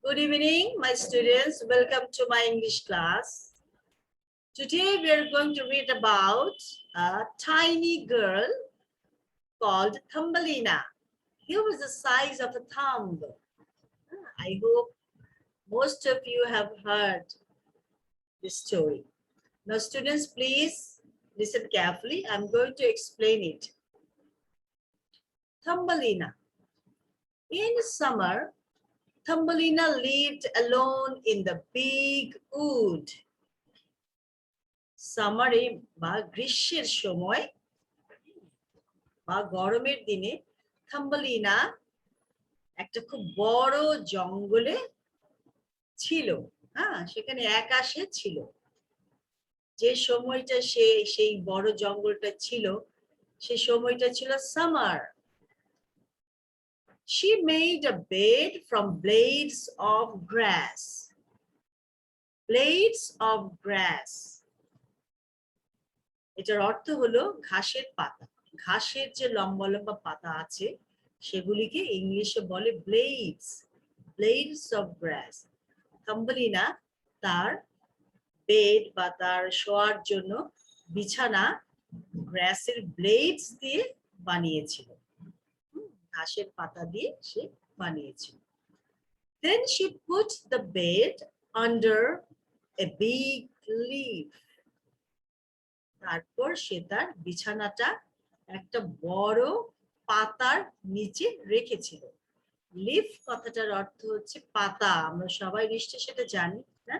Good evening, my students. Welcome to my English class. Today we are going to read about a tiny girl called Thumbelina. He was the size of a thumb. I hope most of you have heard this story. Now, students, please listen carefully. I'm going to explain it. Thumbelina. In summer, Thumbelina lived alone in the big wood. সামারে বা গ্রীষ্মের সময় বা গরমের দিনে Thumbelina একটা খুব বড় জঙ্গলে ছিল। হ্যাঁ, সেখানে একা সে ছিল। যে সময়টা সে সেই বড় জঙ্গলটা ছিল, সেই সময়টা ছিল summer. She made a bed from blades of grass. Blades of grass. এটার অর্থ হলো ঘাসের পাতা। ঘাসের যে লম্বা লম্বা পাতা আছে সেগুলিকে ইংলিশে বলে blades, blades of glass. Thumbelina তার বেড বা তার শোয়ার জন্য বিছানা গ্রাসের ব্লেডস দিয়ে বানিয়েছিল, ঘাসের পাতা দিয়ে সে বানিয়েছিল। Then she put the bed under a big leaf. তারপর সে তার বিছানাটা একটা বড় পাতার নিচে রেখেছিল। লিফ কথাটার অর্থ হচ্ছে পাতা, আমরা সবাই নিশ্চয়ই সেটা জানি না?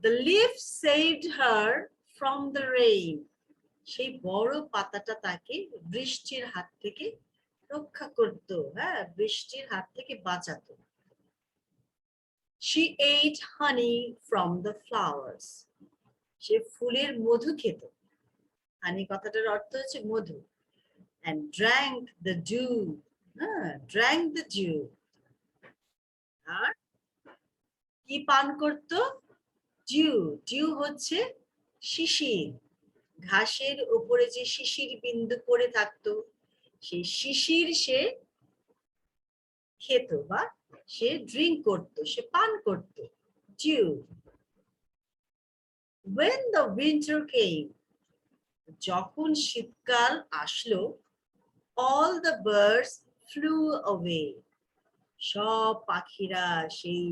The leaf saved her from the rain. সেই বড় পাতাটা তাকে বৃষ্টির হাত থেকে রক্ষা করত, হ্যাঁ, বৃষ্টির হাত থেকে বাঁচাতো। She ate honey from the flowers. সে ফুলের মধু খেত। হানি কথাটার অর্থ হচ্ছে মধু। And drank the dew. Drank the dew. আর কি পান করত? Dew. Dew হচ্ছে শিশির। ঘাসের উপরে যে শিশির বিন্দু পড়ে থাকতো, সেই শিশির সে খেত বা সে ড্রিঙ্ক করত, সে পান করত। Dew. When the winter came, যখন শীতকাল আসলো, all the birds flew away. সব পাখিরা সেই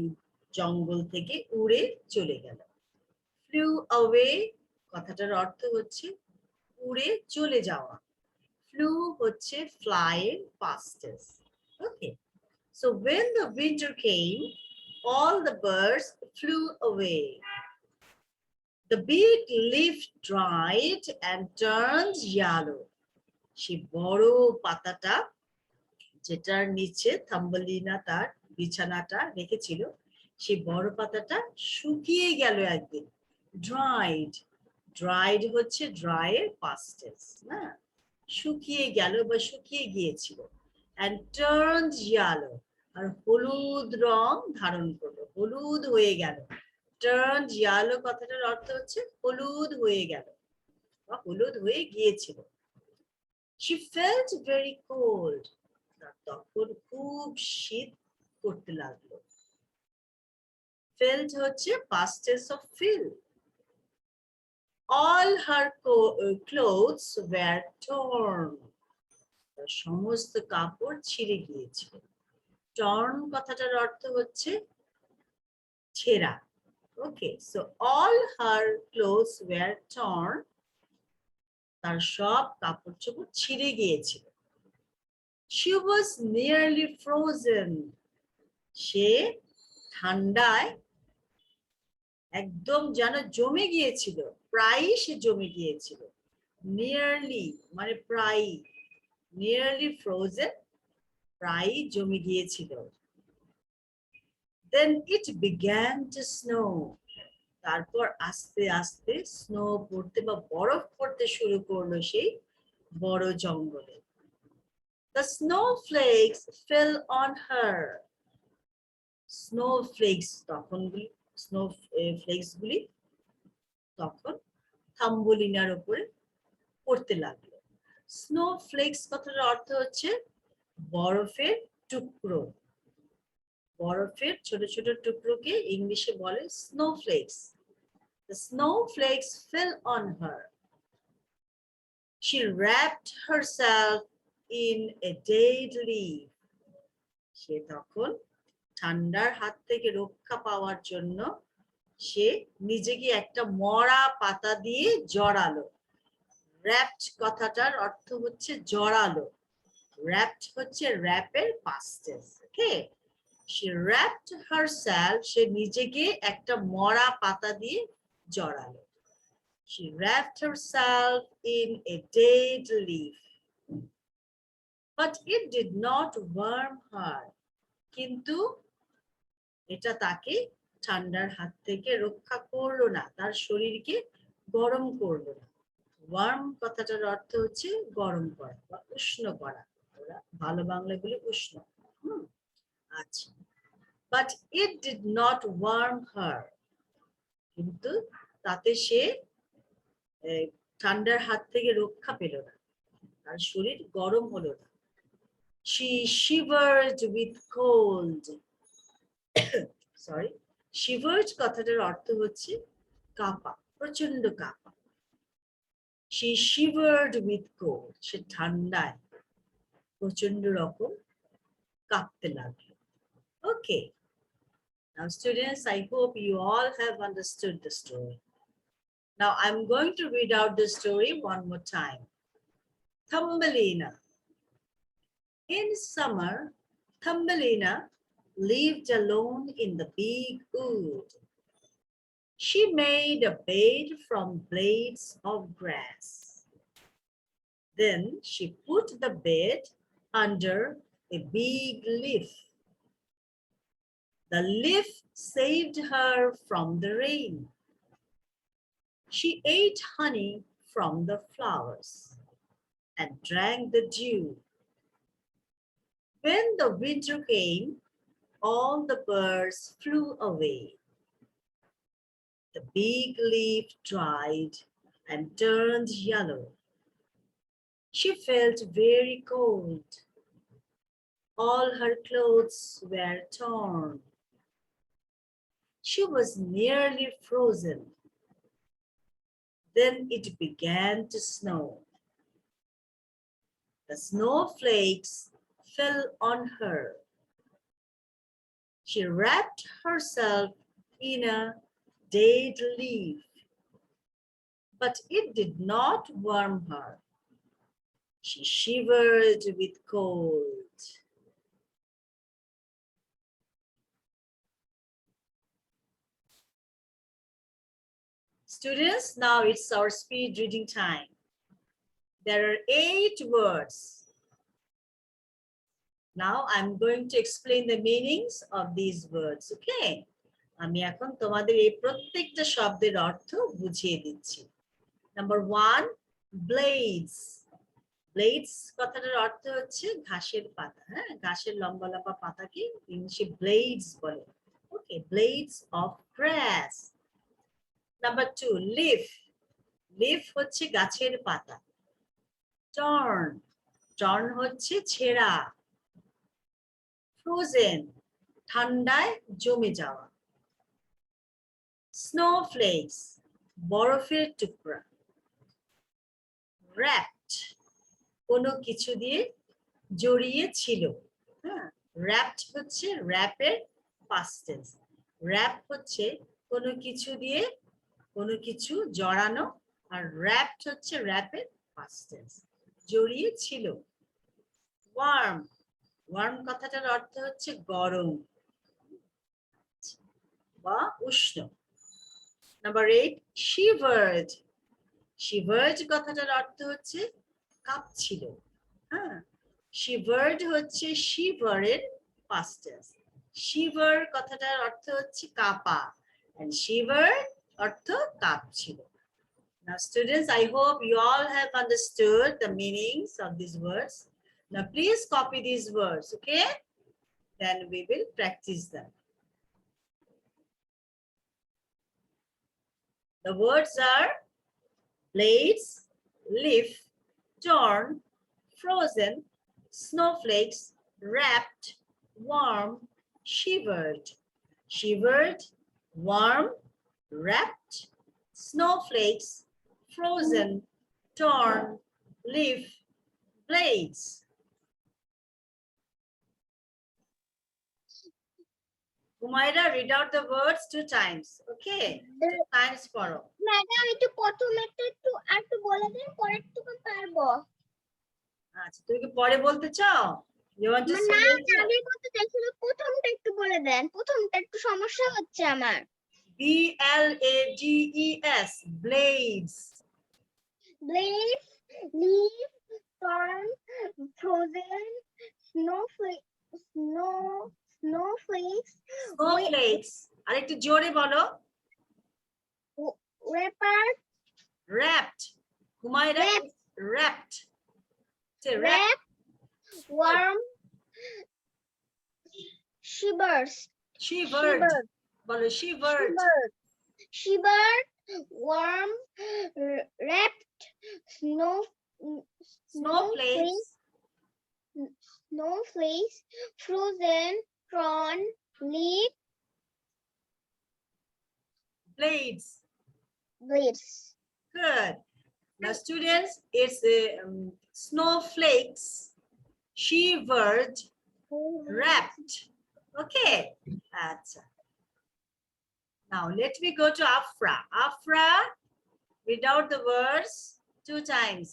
জঙ্গল থেকে উড়ে চলে গেল। Flew away কথাটার অর্থ হচ্ছে উড়ে চলে যাওয়া। Flew হচ্ছে fly এর past tense. Okay. So when the winter came, all the birds flew away. The big leaf dried and turned yellow. সেই বড় পাতাটা যেটার নিচে থাম্বলিনা তার বিছানাটা রেখেছিল, সেই বড় পাতাটা শুকিয়ে গেল একদিন। Dried. Dried হচ্ছে dry এর past tense, না? শুকিয়ে গেল বা শুকিয়ে গিয়েছিল। And turned yellow. আর হলুদ রং ধারণ করলো, হলুদ হয়ে গেল। Turned yellow কথাটার অর্থ হচ্ছে হলুদ হয়ে গেল বা হলুদ হয়ে গিয়েছিল। She felt very cold. তখন খুব শীত করতে লাগলো। Felt হচ্ছে past tense of feel. All her clothes were torn. সমস্ত কাপড় ছিঁড়ে গিয়েছিল। Torn কথাটার অর্থ হচ্ছে ছেঁড়া। Okay, so all her clothes were torn. তার সব কাপড় চোপড় ছিঁড়ে গিয়েছিল। She was nearly frozen. সে ঠান্ডায় একদম যেন জমে গিয়েছিল, প্রায়ই সে জমে গিয়েছিল। Nearly মানে প্রায়ই, nearly frozen প্রায়ই জমে গিয়েছিল। Then it began to snow. তারপর আস্তে আস্তে স্নো পড়তে বা বরফ পড়তে শুরু করলো সেই বড় জঙ্গলে। The snowflakes fell on her. Snowflakes গুলি তখন থাম্বলিনার উপরে পড়তে লাগলো। Snowflakes কথার অর্থ হচ্ছে বরফের টুকরো। বরফের ছোট ছোট টুকরোকে ইংলিশে বলে snowflakes. The snowflakes fell on her. She wrapped herself in a dead leaf. সে তখন ঠান্ডার হাত থেকে রক্ষা পাওয়ার জন্য সে নিজেকে একটা মরা পাতা দিয়ে জড়ালো। wrapped কথাটার অর্থ হচ্ছে জড়ালো। wrapped হচ্ছে wrapper past tense. Okay, she wrapped herself, সে নিজেকে একটা মরা পাতা দিয়ে জড়ালো। She wrapped herself in a dead leaf. But it did not warm her. কিন্তু এটা তাকে ঠান্ডার হাত থেকে রক্ষা করলো না, তার শরীরকে গরম করলো না। ওয়ার্ম কথাটার অর্থ হচ্ছে গরম করা বা উষ্ণ করা। ওরা ভালো বাংলা বলে উষ্ণ। আচ্ছা, but it did not warm her, কিন্তু তাতে সে ঠান্ডার হাত থেকে রক্ষা পেল না, তার শরীর গরম হলো না। She shivered with cold. Sorry, shivered কথাটার অর্থ হচ্ছে কাঁপা, প্রচন্ড কাঁপা। She shivered with cold. সে ঠান্ডায় প্রচন্ড রকম কাঁপতে লাগলো। Okay. Now students, I hope you all have understood the story. Now I'm going to read out the story one more time. Thumbelina. In summer, Thumbelina lived alone in the big wood. She made a bed from blades of grass. Then she put the bed under a big leaf. The leaf saved her from the rain. She ate honey from the flowers and drank the dew. When the winter came, all the birds flew away. The big leaf dried and turned yellow. She felt very cold. All her clothes were torn. She was nearly frozen. Then it began to snow. The snowflakes fell on her. She wrapped herself in a dead leaf, but it did not warm her. She shivered with cold. Students, now it's our speed reading time. There are 8 words. Now I'm going to explain the meanings of these words, okay? আমি এখন তোমাদের এই প্রত্যেকটা শব্দের অর্থ বুঝিয়ে দিচ্ছি। Number 1, blades. Blades কথাটার অর্থ হচ্ছে ঘাসের পাতা, হ্যাঁ, ঘাসের লম্বা লম্বা পাতাকে ইংলিশে blades বলে। Okay, blades of grass. Number 2, leaf. Leaf হচ্ছে গাছের পাতা। Torn. Torn হচ্ছে ছেঁড়া। Frozen, ঠান্ডায় জমে যাওয়া। Snowflakes, বরফের টুকরা। Wrapped, কোনো কিছু দিয়ে জড়িয়ে ছিল। হ্যাঁ, wrapped হচ্ছে wrapper past tense. wrap হচ্ছে কোনো কিছু দিয়ে কোনো কিছু জড়ানো, আর wrapped হচ্ছে wrapper past tense, জড়িয়ে ছিল। Warm, warm কথাটার অর্থ হচ্ছে গরম বা উষ্ণ। Number 8, shivered. Shivered কথাটার অর্থ হচ্ছে কাঁপছিল। হ্যাঁ, shivered হচ্ছে shiver-এর past tense. Shiver কথাটার অর্থ হচ্ছে কাঁপা, and shiver অর্থ কাঁপছিল। Now students, I hope you all have understood the meanings of these words. Now please copy these words, okay? Then we will practice them. The words are blades, leaf, torn, frozen, snowflakes, wrapped, warm, shivered. Shivered, warm, wrapped, snowflakes, frozen, torn, leaf, blades. Humaira, read out the words 2 times. Okay, 2 times পড়ো। Madam একটু প্রথমেরটা একটু বলে দিন, পরেরটুকু পারবো। আচ্ছা, তুমি কি পরে বলতে চাও? You want to say না, later? আমি বলতে চাইছিল প্রথমটা একটু বলে দেন, প্রথমটা একটু সমস্যা হচ্ছে আমার। blades, blades. Blades, leaf, torn, frozen, snowflakes, Snowflakes. আরেকটু জোরে বলো। wrapper, Wrapped. Humaira is wrapped. Say wrapped. wrap, warm, shivers, Shivered. বলো shivered. shivered, warm, wrapped, Snowflakes. frozen, torn, leaf, Blades. blades. Good. Now, students, it's snowflakes, shivered, wrapped. Okay. Acha. Now, let me go to Afra. Afra, read out the words 2 times.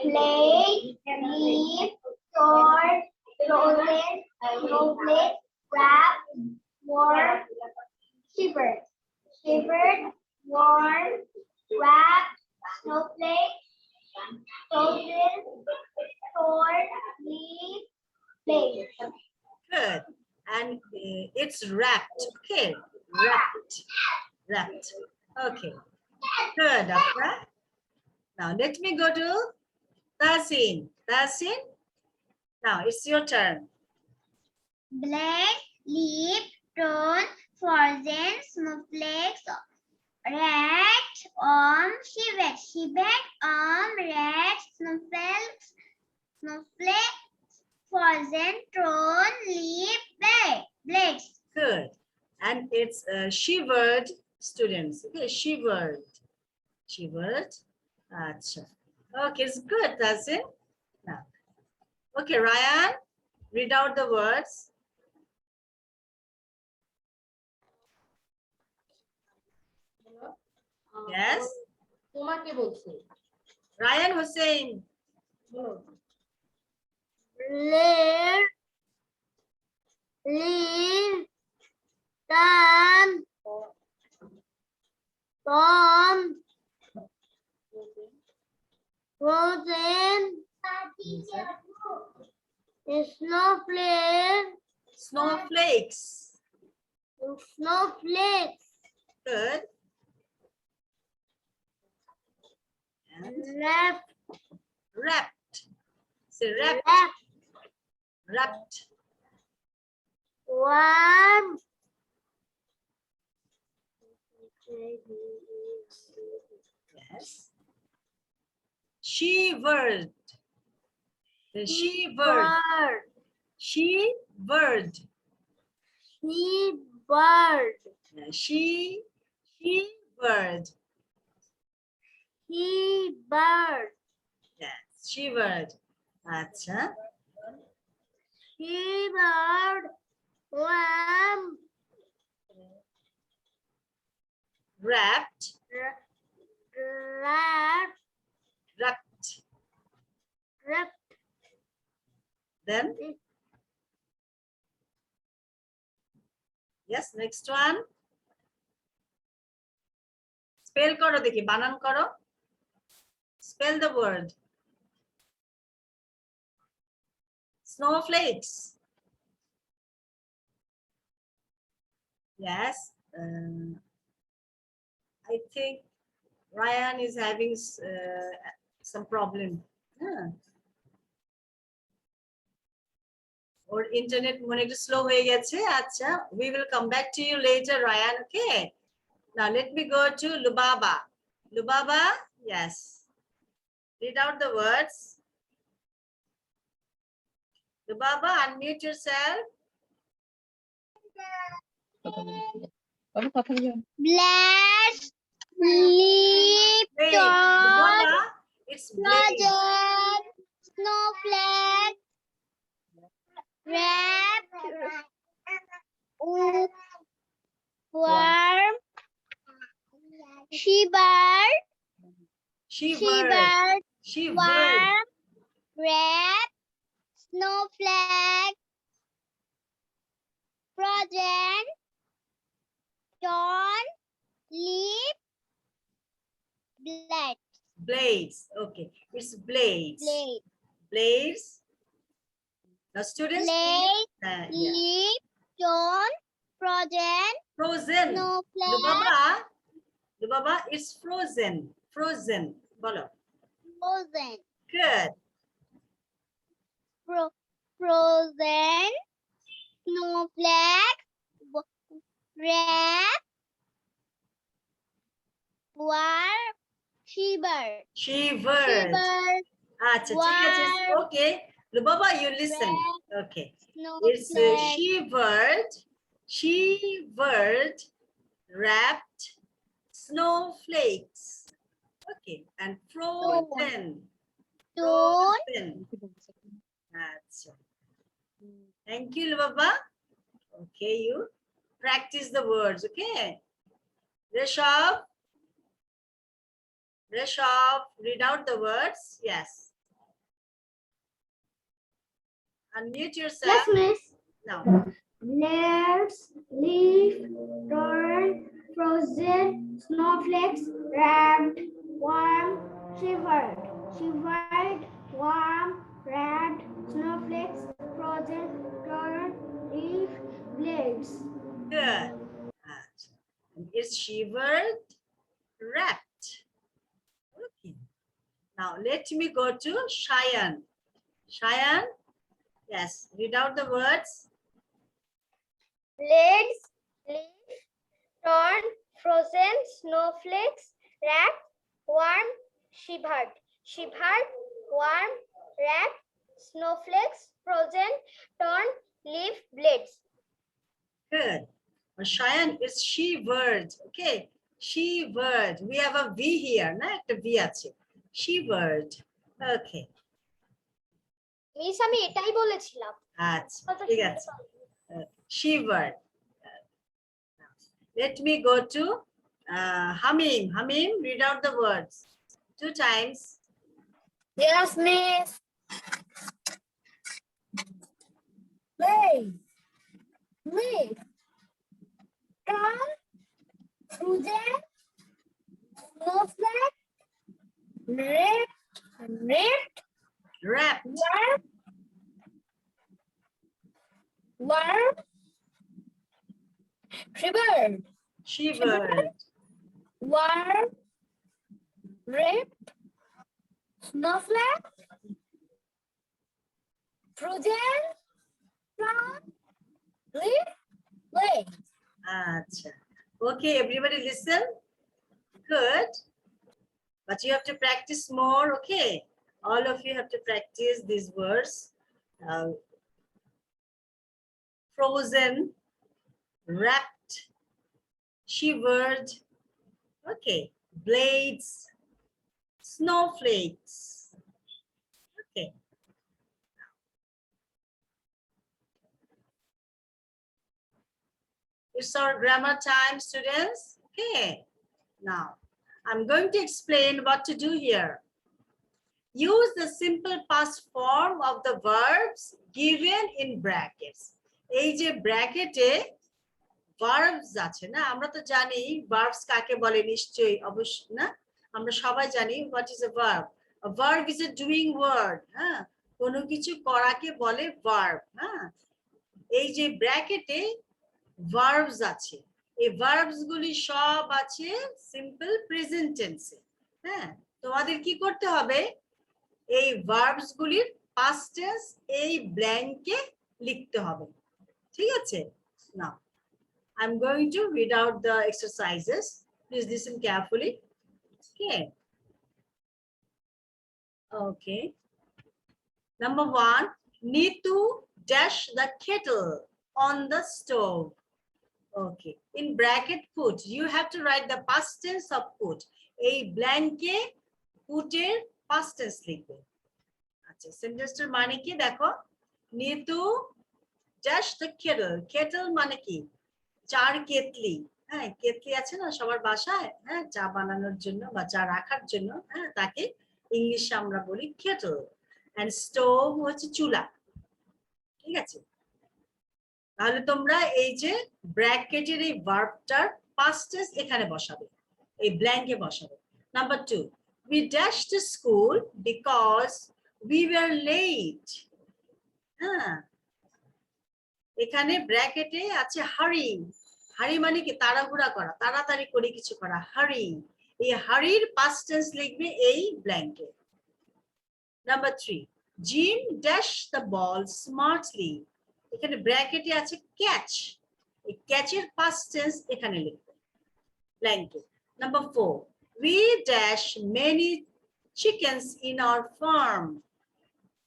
Plate, leaf, sword, frozen, snowflake, wrap, warm, shivered, warm, wrap, snowflake, frozen, torn, leaf, blade. Good. And it's wrapped. Okay. Wrapped. Wrapped. Okay. Good, Afra. Now, let me go to Tasin. Tasin, now it's your turn. Blade, leaf, torn, frozen, snowflakes, rat, shivered, rat, snowflakes, frozen, torn, leaf, blades. Good. And it's shivered, students. Okay, shivered. Shivered. Achha. Okay, it's good, Tasin. Now, okay, Ryan, read out the words. Yes. তোমাকে বলছি Ryan Hussein. Leaf, Tom, frozen, Snowflakes. snowflakes, Good. And wrapped. Say wrapped. Wrapped. warm, Yes. Shivered. The shivered. She-bird. She-bird. She-bird. She-bird. Yes, she-bird. Acha. She-bird. Wrapped. Wrapped. Then. Yes, next one. Spell karo dekhi, banan karo. Spell the word. Snowflakes. Yes. I think Ryan is having some problem. Or internet mone ekটু slow হয়ে গেছে আচ্ছা we will come back to you later Ryan, okay? Now let me go to Lubaba. Lubaba, yes, read out the words. Lubaba, unmute yourself. Blaze, leaf, Blade. torch, Lubaba, it's blade. project, snowflake, wrap, worm, she-bird, She-bird. she-bird, She-bird. worm, wrap, snowflake, project, torn, leaf, blade, Blades. Okay. It's blades. blade, Blades. Now students, blade, yeah. leaf, torn, project, Frozen. snowflake, Lubaba, it's frozen. Frozen. Bolo. frozen, Good. frozen, snowflake, wrap, warm, she-bird, She-bird. she-bird, Acha, ঠিক আছে. Okay. Lubaba, you listen. Okay. It's snowflake, she-bird. She-bird wrapped snowflakes. Okay. And frozen. stone, Frozen. Acha. Thank you, Lubaba. Okay, you practice the words. Okay. Rishabh. Rishabh, read out the words. Yes. Unmute yourself. miss. Now. Blades, leaf, torn, frozen, snowflakes, wrapped, warm, shivered, shivered, warm, wrapped, snowflakes, frozen, torn, leaf, blades. Good. It's shivered, wrapped. Okay. Now let me go to Shayan. Shayan, yes, read out the words. Blades, leaf, torn, frozen, snowflakes, wrapped, warm, shivered, shivered, warm, wrapped, snowflakes, frozen, torn, leaf, blades. Good. Shayan, it's shivered. Okay. Shivered. We have a V here. Na? Ekta V ache. Shivered. Okay. Miss আমি এটাই বলেছিলাম আচ্ছা, ঠিক আছে। Shivered. Let me go to Hamim. Hamim, read out the words 2 times. Yes, miss. Blade, leaf, torn, frozen, snowflake, ripped, Wrapped. Worm, shivered, Shivered. worm, ripped, snowflake, frozen, torn, leaf, blade. Acha. Okay, everybody listen. Good. But you have to practice more, okay? All of you have to practice these words. Frozen, wrapped, shivered, okay, blades, snowflakes, okay. It's our grammar time, students. Okay, now I'm going to explain what to do here. Use the simple past form of the verbs given in brackets. এই যে ব্র্যাকেটে verbs আছে না, আমরা তো জানি verbs কাকে বলে নিশ্চয়ই, অবশ্যই না, আমরা সবাই জানি what is a verb. A verb is a doing word. হ্যাঁ, কোনো কিছু করাকে বলে verb. হ্যাঁ, এই যে ব্র্যাকেটে verbs আছে, এই verbs গুলি সব আছে simple present tense এ। হ্যাঁ, তোমাদের কি করতে হবে, এই verbs গুলির past tense এই ব্ল্যাঙ্কে লিখতে হবে, ঠিক আছে? Now I'm going to read out the exercises. Please listen carefully. Okay. Number 1, Neetu dash the kettle on the stove. Okay, in bracket put, you have to write the past tense of put. A blank-এ put এর past tense লিখবে। আচ্ছা, সেন্টেন্সটার মানে কি দেখো, Nitu dash the kettle. kettle মানে কি? চার কেতলি। হ্যাঁ, কেতলি আছে না সবার বাসায়, হ্যাঁ, চা বানানোর জন্য বা চা রাখার জন্য, হ্যাঁ, তাকে ইংলিশে আমরা বলি kettle। and stove হচ্ছে চুলা। ঠিক আছে, তাহলে তোমরা এই যে ব্র্যাকেটের এই ভার্বটার পাস্ট টেন্স এখানে বসাবে, এই ব্ল্যাঙ্কে বসাবে। Number 2, we dashed to school because we were late। হ্যাঁ, এখানে ব্র্যাকেটে আছে হারি। হারি মানে কি? তাড়াহুড়া করা, তাড়াতাড়ি করে কিছু করা, হারি। এই হারির পাস্ট টেন্স লিখবে এই ব্ল্যাঙ্কে। Number 3, Jim dash the ball smartly. এখানে ব্র্যাকেটে আছে ক্যাচ, এই ক্যাচের পাস্ট টেন্স এখানে লিখবে ব্ল্যাঙ্কে। Number 4, we dash many chickens in our farm।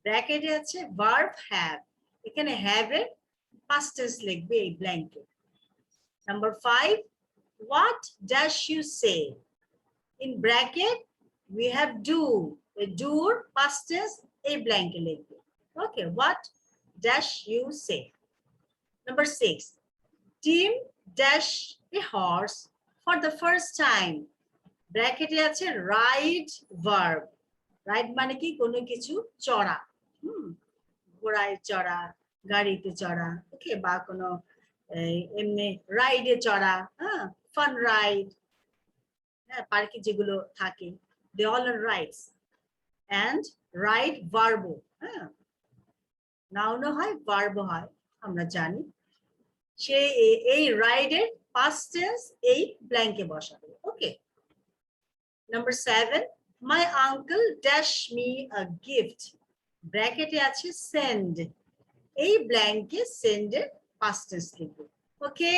ব্র্যাকেটে আছে ভার্ব হ্যাভ, এখানে হ্যাভ এর পাস্ট টেন্স লিখবে এই ব্ল্যাঙ্কে। Number 5, what dash you say। in bracket we have do, a doর past tense এই ব্ল্যাঙ্কে লিখবে। okay, what dash you say। Number 6, Tim dash a horse for the first time। ব্র্যাকেটে আছে ride verb। ride মানে কি? কোনো কিছু চড়া, ঘোড়ায় চড়া, গাড়িতে চড়া, ওকে, বা কোনো এমনি রাইডে চড়া, হ্যাঁ, ফান রাইড, হ্যাঁ, পার্কে যেগুলো থাকে, they all are rides। and ride verb, হ্যাঁ, নাউনও হয় ভার্বও হয়, আমরা জানি। সে এই রাইডের পাস্ট টেন্স এই ব্ল্যাঙ্কে বসাবে। Okay. Number 7, my uncle dash me a gift। ব্র্যাকেটে আছে send, এই ব্ল্যাঙ্কে send এর past tense লিখবে। ওকে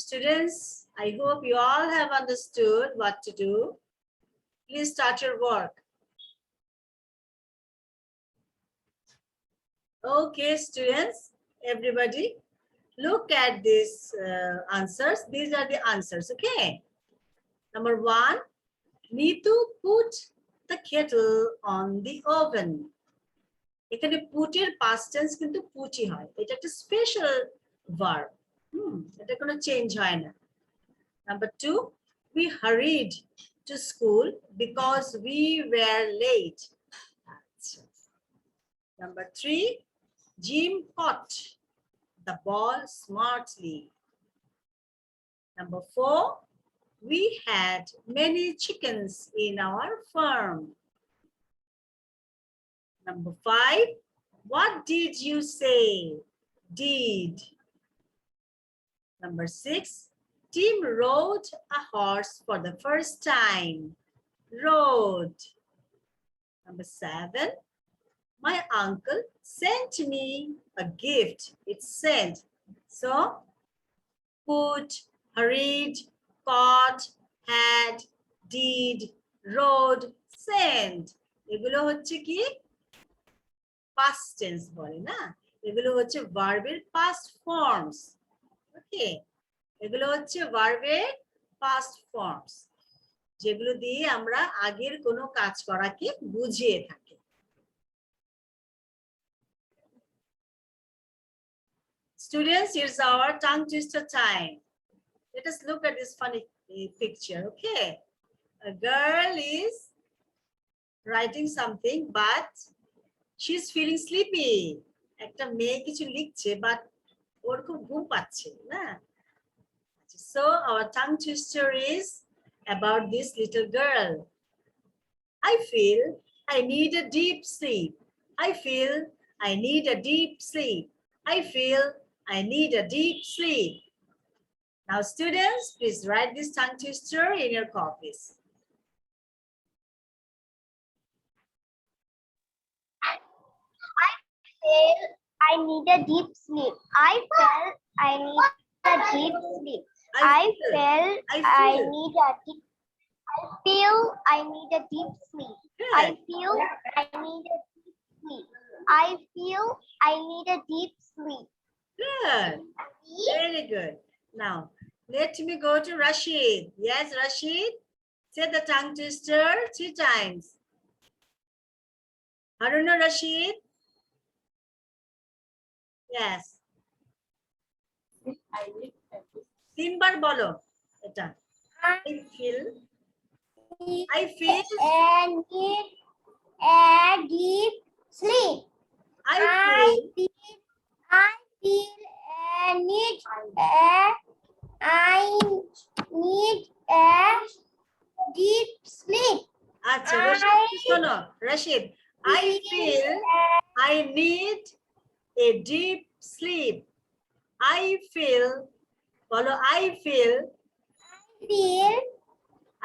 students, I hope you all have understood what to do. Please start your work. Okay students, everybody look at these answers. These are the answers. Okay, number 1, Neetu put the kettle on the oven। এখানে put এর past tense কিন্তু পুটি হয়, এটা একটা special verb, এটা কোনো change হয় না। Number 2, we hurried to school because we were late। Number 3, Jim caught the ball smartly। Number 4, we had many chickens in our farm। Number 5, what did you say? Did। Number 6, Tim rode a horse for the first time। Rode। Number 7, my uncle sent me a gift। It's sent। So put, hurried, caught, had, did, rode, sent, এগুলো হচ্ছে কি past tense বলে না, এগুলো হচ্ছে ভার্বের past forms। ওকে, এগুলো হচ্ছে ভার্বের past forms, যেগুলো দিয়ে আমরা আগের কোনো কাজ করাকে বুঝিয়ে থাকি। Students, here's our tongue twister time. Let us look at this funny picture. Okay, a girl is writing something but she's feeling sleepy। একটা মেয়ে কিছু লিখছে but ওর খুব ঘুম পাচ্ছে না। So our tongue twister is about this little girl। I feel I need a deep sleep। I feel I need a deep sleep। I feel I need a deep sleep। Now students, please write this tongue twister in your copies. I need a deep sleep। I felt I need a deep sleep। I feel I need a deep sleep। I feel I need a deep sleep। I feel I need a deep sleep. Good. Very good. Now, let me go to Rashid. Yes, Rashid. Say the tongue twister 3 times. Haruna Rashid. Yes. 3 বার বলো এটা। I feel and need a deep sleep. I feel I feel and need I need a deep sleep. আচ্ছা রশিদ শোনো Rashid I feel I need a deep sleep. I feel বলো I feel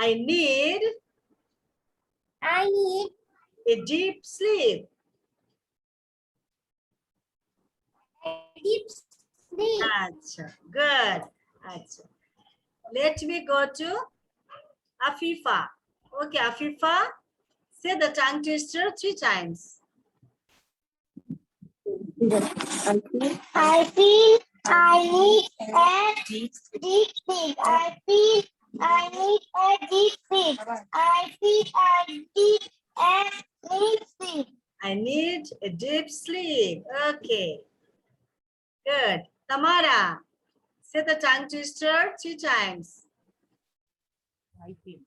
I need a deep sleep. Acha, good. Acha. Let me go to Afifa. Okay, Afifa, say the tongue twister 3 times. I feel I need a deep sleep. I feel I need a deep sleep. I feel I need a deep sleep. I need a deep sleep. Okay. Good. Tamara, say the tongue twister 3 times. I feel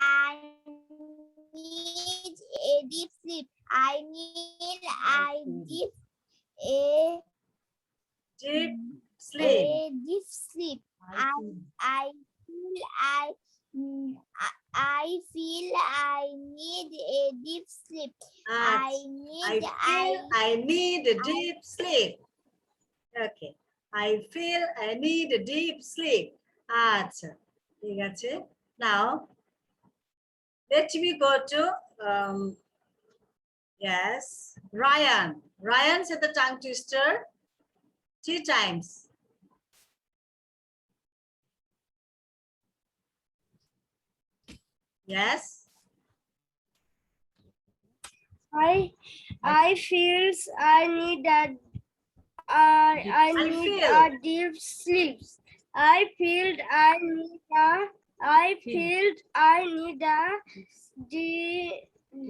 I need a deep sleep. I need a Deep sleep. deep sleep. I feel I need a deep sleep. I need a deep sleep. Okay. I feel I need a deep sleep. আচ্ছা ঠিক আছে now let me go to yes Ryan said the tongue twister 3 times. Yes, I feels I need a deep sleep. I feel I need a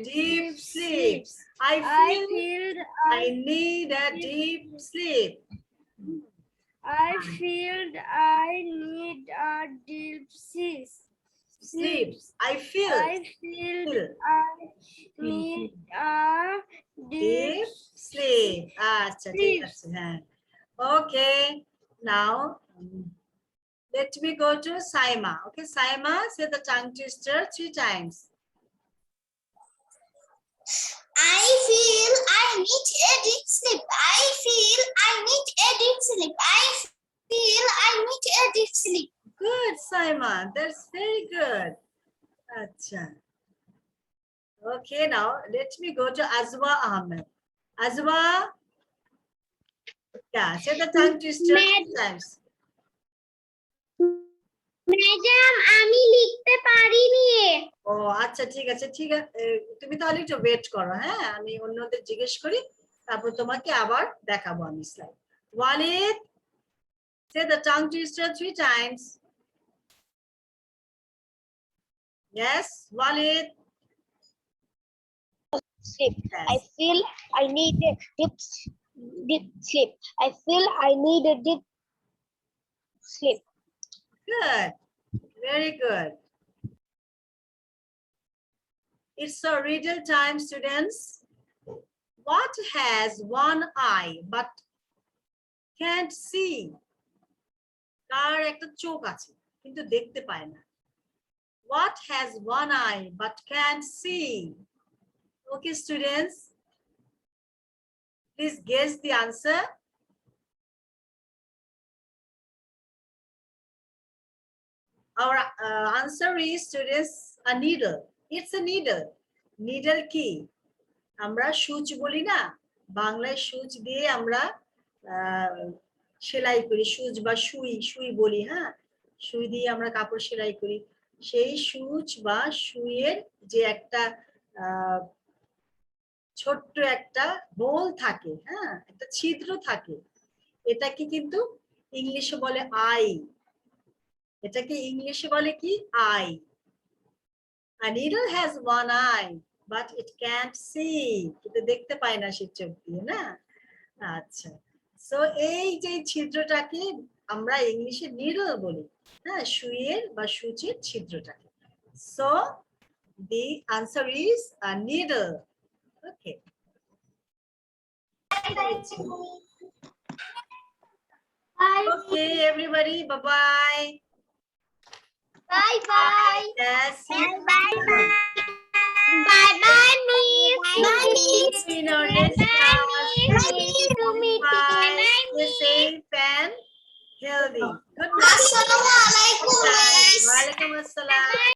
deep sleep. I feel I need a deep sleep. I feel I need a deep sleep. I feel I need a deep sleep. আচ্ছা ঠিক আছে হ্যাঁ okay now let me go to Saima. Okay, Saima, say the tongue twister 3 times. I feel I need a deep sleep. I feel I need a deep sleep. I feel I need a deep sleep. Good, Saima. That's very good. Acha. Okay, now let me go to Azwa Ahmed. Azwa, yeah, say the tongue twister 3 times. Madam আমি লিখতে পারিনি ও আচ্ছা ঠিক আছে তুমি তাহলে একটু wait করো হ্যাঁ আমি অন্যদের জিজ্ঞেস করি তারপর তোমাকে আবার দেখাবো আমি slide Walid say the tongue twister 3 times. Yes, Walid. Sleep. Yes. I feel I need a deep sleep. I feel I need a deep sleep. Good. Very good. It's a riddle time, students. What has one eye but can't see? তার একটা চোখ আছে কিন্তু দেখতে পায় না What has one eye but can't see? Okay, students. Please guess the answer. Our answer is, students, a needle. It's a needle. Needle কি? আমরা সূচ বলি না বাংলায় সূচ দিয়ে আমরা সেলাই করি সূচ বা সুই বলি হ্যাঁ সুই দিয়ে আমরা কাপড় সেলাই করি সেই সূচ বা সুইয়ের যে একটা আহ, ছোট্ট একটা হোল থাকে, হ্যাঁ, একটা ছিদ্র থাকে, এটাকে কিন্তু ইংলিশে বলে আই। এটাকে ইংলিশে বলে কি? I. A needle has one eye, but it can't see. কিন্তু দেখতে পায় না সে চোখ দিয়ে, না? আচ্ছা, সো এই যে ছিদ্রটাকে আমরা ইংলিশে নিডল বলি, হ্যাঁ, সুইয়ের বা সূচের ছিদ্রটাকে। So the answer is a needle. Okay, okay everybody, bye bye. Bye bye. Yes, see you Bye bye. Bye bye, Miss. Bye, Miss. in our next class. Bye, Miss. Bye. Stay safe and healthy. Good night. Assalamualaikum, Miss. Waalaikumsalam.